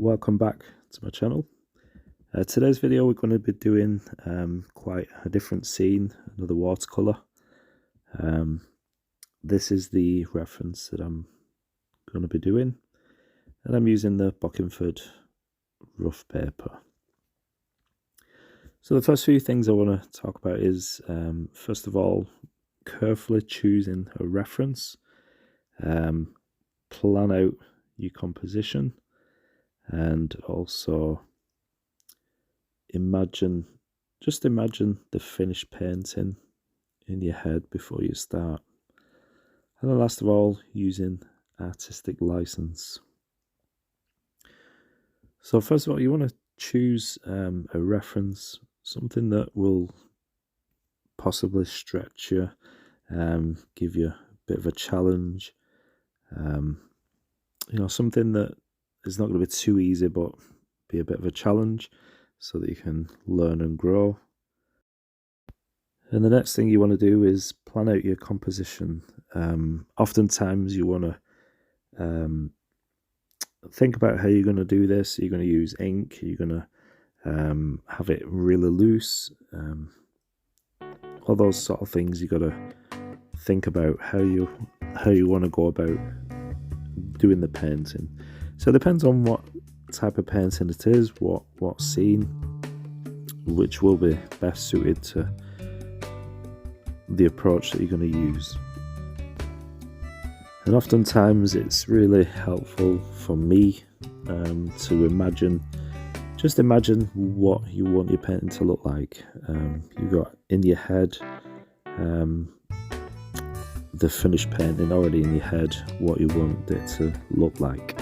Welcome back to my channel. Today's video we're going to be doing quite a different scene, another watercolor. This is the reference that I'm going to be doing, and I'm using the Bockingford rough paper. So the first few things I want to talk about is first of all, carefully choosing a reference, plan out your composition, and also imagine the finished painting in your head before you start. And then last of all, using artistic license. So first of all, you want to choose a reference, something that will possibly stretch you, give you a bit of a challenge, something that is not going to be too easy but be a bit of a challenge so that you can learn and grow. And the next thing you want to do is plan out your composition. Oftentimes you want to think about how you're going to do this. You're going to use ink, you're going to have it really loose, all those sort of things. You got to think about how you want to go about doing the painting. So it depends on what type of painting it is, what scene, which will be best suited to the approach that you're going to use. And oftentimes it's really helpful for me to imagine what you want your painting to look like. You've got in your head the finished painting already in your head, what you want it to look like.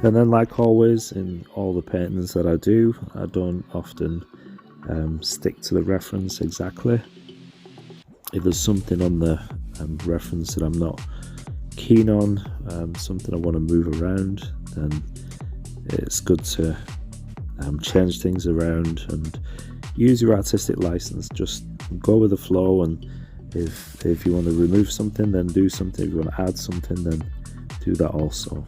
And then, like always, in all the paintings that I do, I don't often stick to the reference exactly. If there's something on the reference that I'm not keen on, something I want to move around, then it's good to change things around and use your artistic license. Just go with the flow, and if you want to remove something, then do something. If you want to add something, then do that also.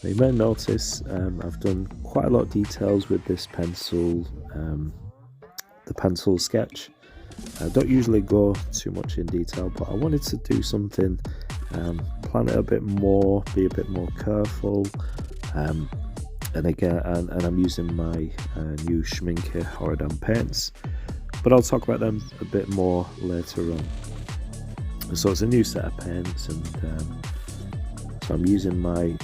You may notice I've done quite a lot of details with this pencil, the pencil sketch. I don't usually go too much in detail, but I wanted to do something, plan it a bit more, be a bit more careful, and again, and I'm using my new Schmincke Horadam paints, but I'll talk about them a bit more later on. So it's a new set of paints, and so I'm using my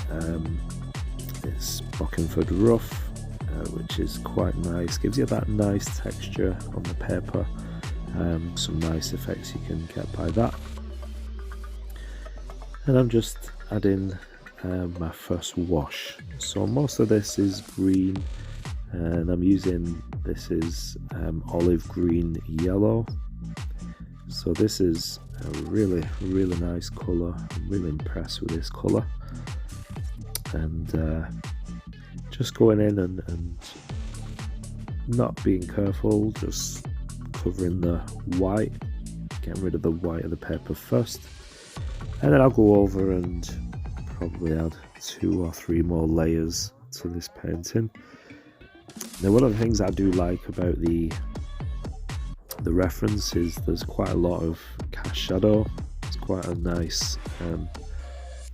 it's Bockingford rough, which is quite nice, gives you that nice texture on the paper, some nice effects you can get by that. And I'm just adding my first wash. So most of this is green, and I'm using, this is olive green yellow. So this is a really nice colour. I'm really impressed with this colour. And just going in and not being careful, just covering the white, getting rid of the white of the paper first, and then I'll go over and probably add 2 or 3 more layers to this painting. Now, one of the things I do like about the reference is there's quite a lot of cast shadow. It's quite a nice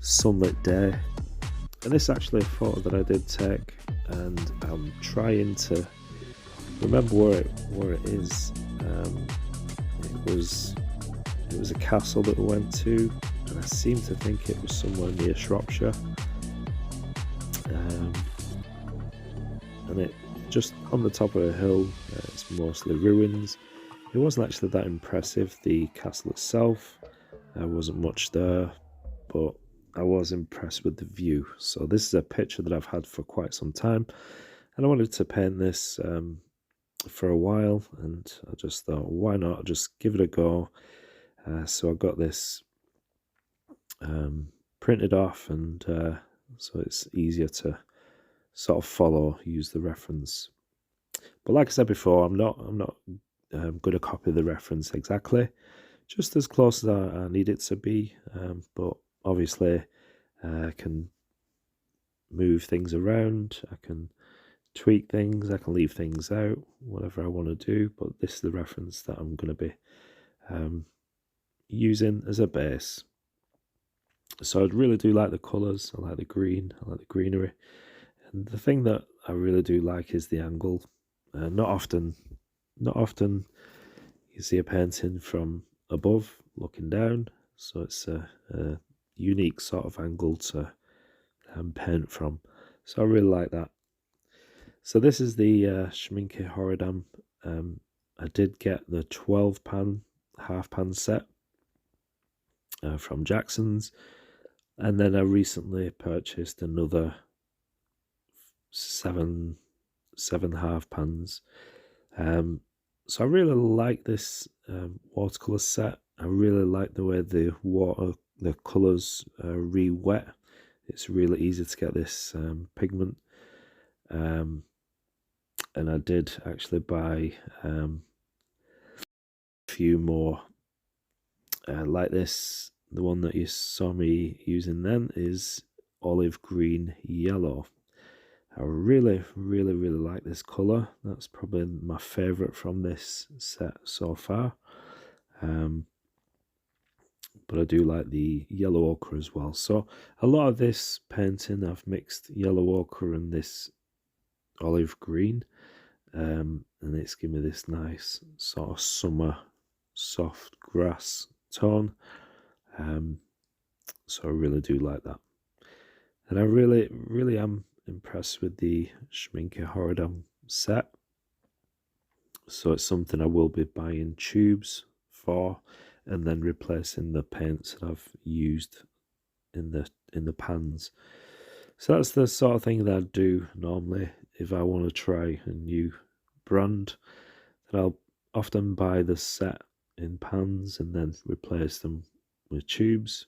sunlit day. And this is actually a photo that I did take, and I'm trying to remember where it is. It was a castle that we went to, and I seem to think it was somewhere near Shropshire. And it just on the top of a hill. It's mostly ruins. It wasn't actually that impressive. The castle itself, there wasn't much there, but I was impressed with the view. So this is a picture that I've had for quite some time, and I wanted to paint this for a while, and I just thought, why not just give it a go. So I got this printed off, and so it's easier to sort of follow, use the reference. But like I said before, I'm not going to copy the reference exactly, just as close as I need it to be. But obviously, I can move things around, I can tweak things, I can leave things out, whatever I want to do. But this is the reference that I'm going to be using as a base. So I really do like the colours. I like the green, I like the greenery. And the thing that I really do like is the angle. Not often you see a painting from above looking down, so it's a unique sort of angle to paint from. So I really like that. So this is the Schmincke Horadam. I did get the 12 pan half pan set from Jackson's, and then I recently purchased another seven half pans. So I really like this watercolor set. I really like the way the colours re-wet. It's really easy to get this pigment. And I did actually buy a few more like this. The one that you saw me using then is olive green yellow. I really like this colour. That's probably my favourite from this set so far. But I do like the yellow ochre as well. So a lot of this painting I've mixed yellow ochre and this olive green. And it's given me this nice sort of summer soft grass tone. So I really do like that. And I really am impressed with the Schmincke Horadam set. So it's something I will be buying tubes for, and then replacing the paints that I've used in the pans. So that's the sort of thing that I do normally if I want to try a new brand. Then I'll often buy the set in pans and then replace them with tubes.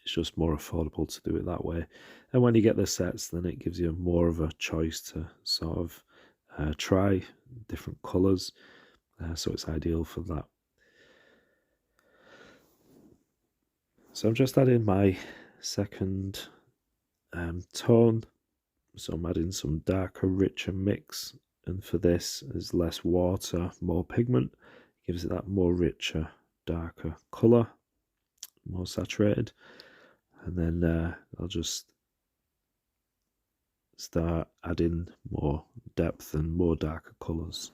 It's just more affordable to do it that way. And when you get the sets, then it gives you more of a choice to sort of try different colours. So it's ideal for that. So I'm just adding my second tone. So I'm adding some darker, richer mix. And for this, there's less water, more pigment. It gives it that more richer, darker colour, more saturated. And then I'll just start adding more depth and more darker colours.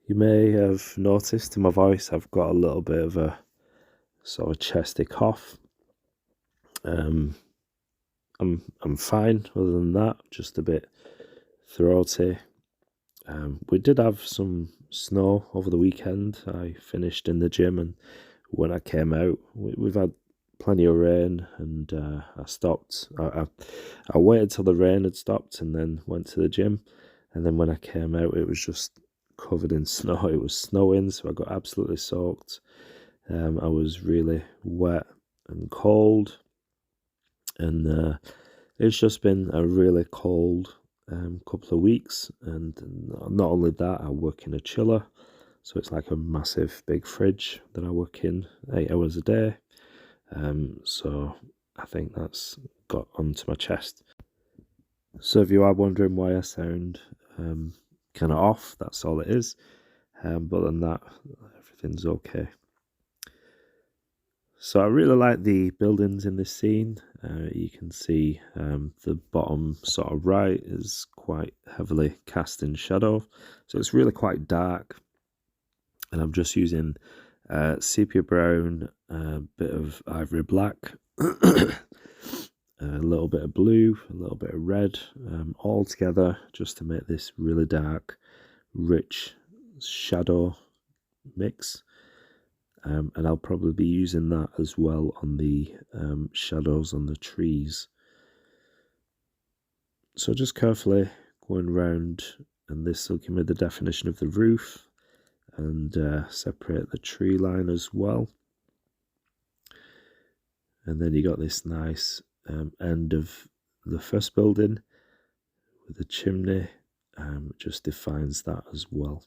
You may have noticed in my voice I've got a little bit of a sort of chesty cough. I'm fine other than that, just a bit throaty. We did have some snow over the weekend. I finished in the gym, and when I came out, we've had plenty of rain, and I stopped. I waited till the rain had stopped and then went to the gym, and then when I came out it was just covered in snow. It was snowing, so I got absolutely soaked. I was really wet and cold, and it's just been a really cold couple of weeks. And not only that, I work in a chiller, so it's like a massive big fridge that I work in 8 hours a day. So I think that's got onto my chest. So if you are wondering why I sound kind of off, that's all it is. But other than that, everything's okay. So I really like the buildings in this scene. You can see the bottom sort of right is quite heavily cast in shadow. So it's really quite dark. And I'm just using sepia brown, a bit of ivory black, a little bit of blue, a little bit of red, all together just to make this really dark, rich shadow mix. And I'll probably be using that as well on the shadows on the trees. So just carefully going around, and this will give me the definition of the roof and separate the tree line as well. And then you got this nice end of the first building with the chimney. Just defines that as well.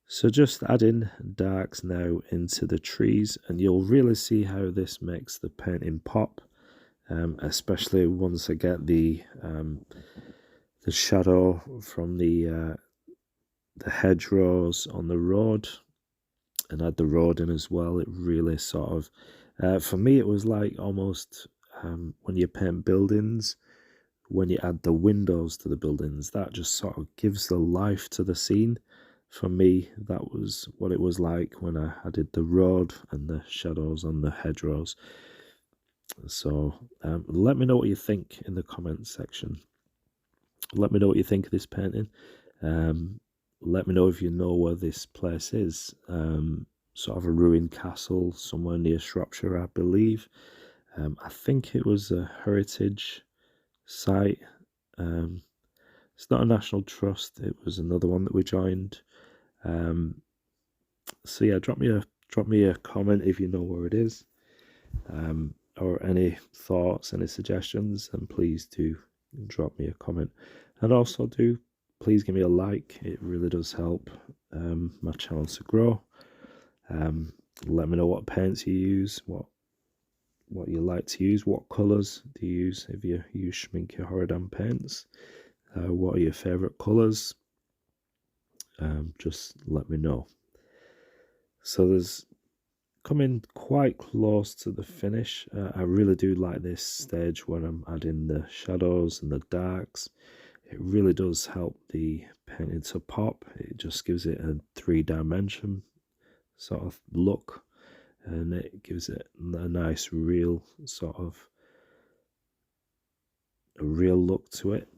So just adding darks now into the trees, and you'll really see how this makes the painting pop, especially once I get the shadow from the hedgerows on the road, and add the road in as well. It really sort of, for me, it was like almost when you paint buildings, when you add the windows to the buildings, that just sort of gives the life to the scene. For me, that was what it was like when I added the road and the shadows on the hedgerows. So let me know what you think in the comments section. Let me know what you think of this painting. Let me know if you know where this place is. Sort of a ruined castle somewhere near Shropshire, I believe. I think it was a heritage site. It's not a national trust. It was another one that we joined. So yeah, drop me a comment if you know where it is, or any thoughts, any suggestions, and please do drop me a comment. And also please give me a like. It really does help my channel to grow. Let me know what paints you use, what you like to use, what colours do you use if you use Schmincke Horadam paints. What are your favourite colours? Just let me know. So there's coming quite close to the finish. I really do like this stage when I'm adding the shadows and the darks. It really does help the painting to pop. It just gives it a 3-dimension sort of look, and it gives it a nice real sort of a real look to it.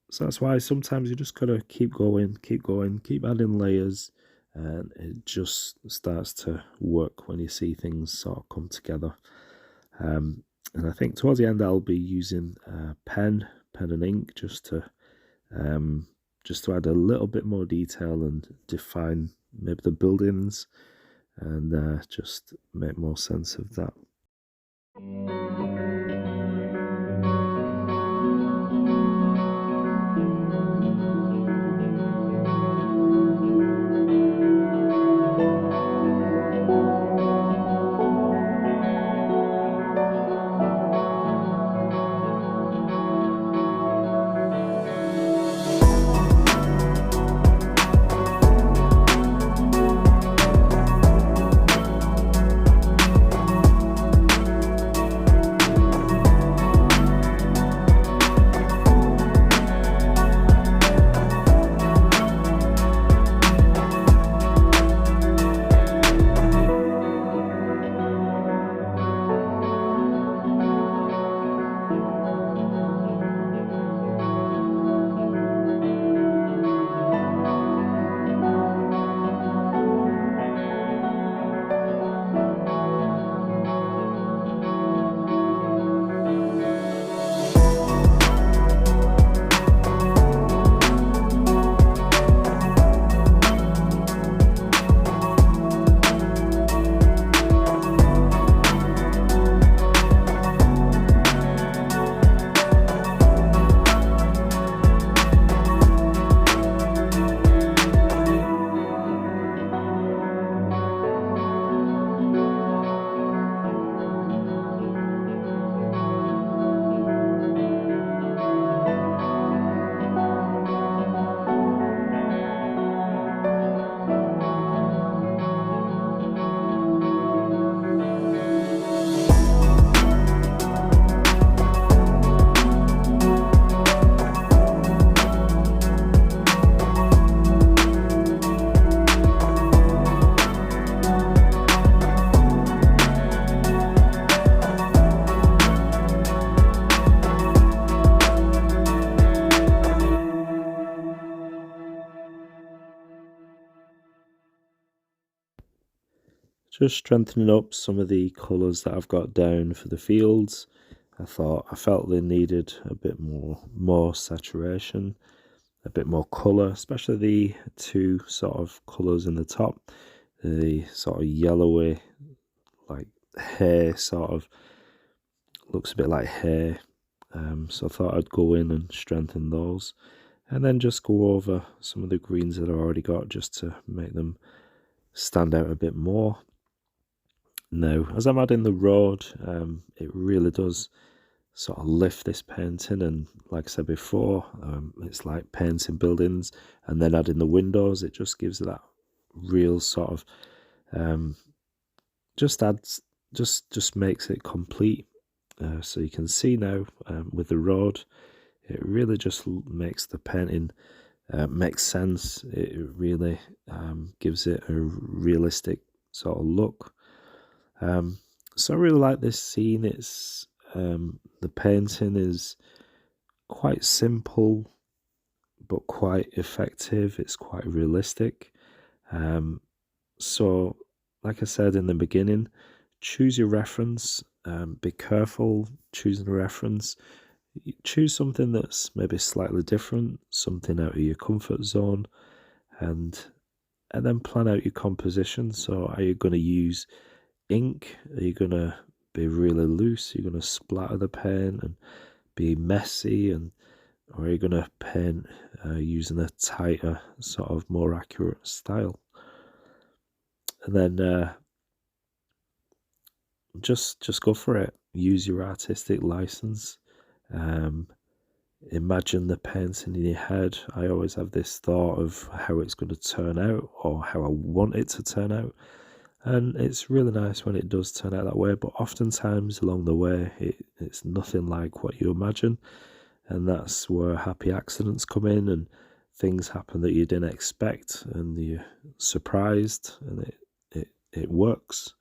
So that's why sometimes you just gotta keep going, keep adding layers, and it just starts to work when you see things sort of come together. And I think towards the end I'll be using pen and ink just to add a little bit more detail and define maybe the buildings, and just make more sense of that. Just strengthening up some of the colours that I've got down for the fields. I felt they needed a bit more saturation, a bit more colour, especially the two sort of colours in the top, the sort of yellowy, like hair sort of looks a bit like hair, so I thought I'd go in and strengthen those, and then just go over some of the greens that I've already got just to make them stand out a bit more. Now, as I'm adding the road, it really does sort of lift this painting, and like I said before, it's like painting buildings and then adding the windows. It just gives it that real sort of just makes it complete. So you can see now with the road, it really just makes the painting make sense. It really gives it a realistic sort of look. So I really like this scene. It's the painting is quite simple but quite effective. It's quite realistic. So like I said in the beginning, choose your reference. Be careful choosing a reference. Choose something that's maybe slightly different, something out of your comfort zone, and then plan out your composition. So are you going to use ink? Are you going to be really loose? Are you going to splatter the paint and be messy, or are you going to paint using a tighter, sort of more accurate style? And then just go for it. Use your artistic license. Imagine the painting in your head. I always have this thought of how it's going to turn out, or how I want it to turn out. And it's really nice when it does turn out that way, but oftentimes along the way, it's nothing like what you imagine. And that's where happy accidents come in, and things happen that you didn't expect, and you're surprised, and it works.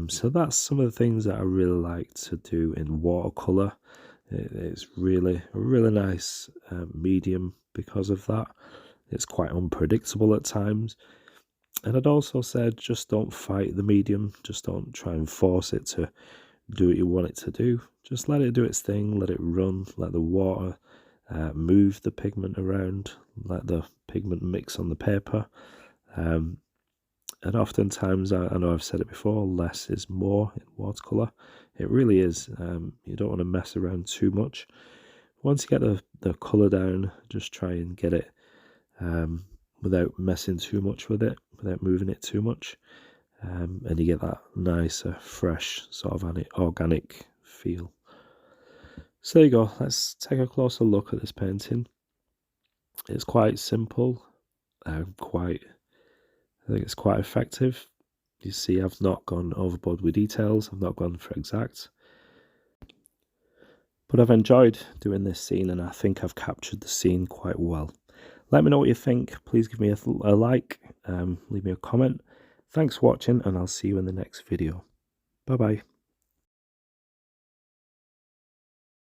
So that's some of the things that I really like to do in watercolor. It's really a really nice medium because of that. It's quite unpredictable at times. And I'd also said, just don't fight the medium. Just don't try and force it to do what you want it to do. Just let it do its thing, let it run, let the water move the pigment around, let the pigment mix on the paper. And oftentimes, I know I've said it before, less is more in watercolour. It really is. You don't want to mess around too much. Once you get the colour down, just try and get it without messing too much with it, without moving it too much. And you get that nice, fresh, sort of organic feel. So there you go. Let's take a closer look at this painting. It's quite simple, I think it's quite effective. You see, I've not gone overboard with details. I've not gone for exact. But I've enjoyed doing this scene, and I think I've captured the scene quite well. Let me know what you think. Please give me a like, leave me a comment. Thanks for watching, and I'll see you in the next video. Bye-bye.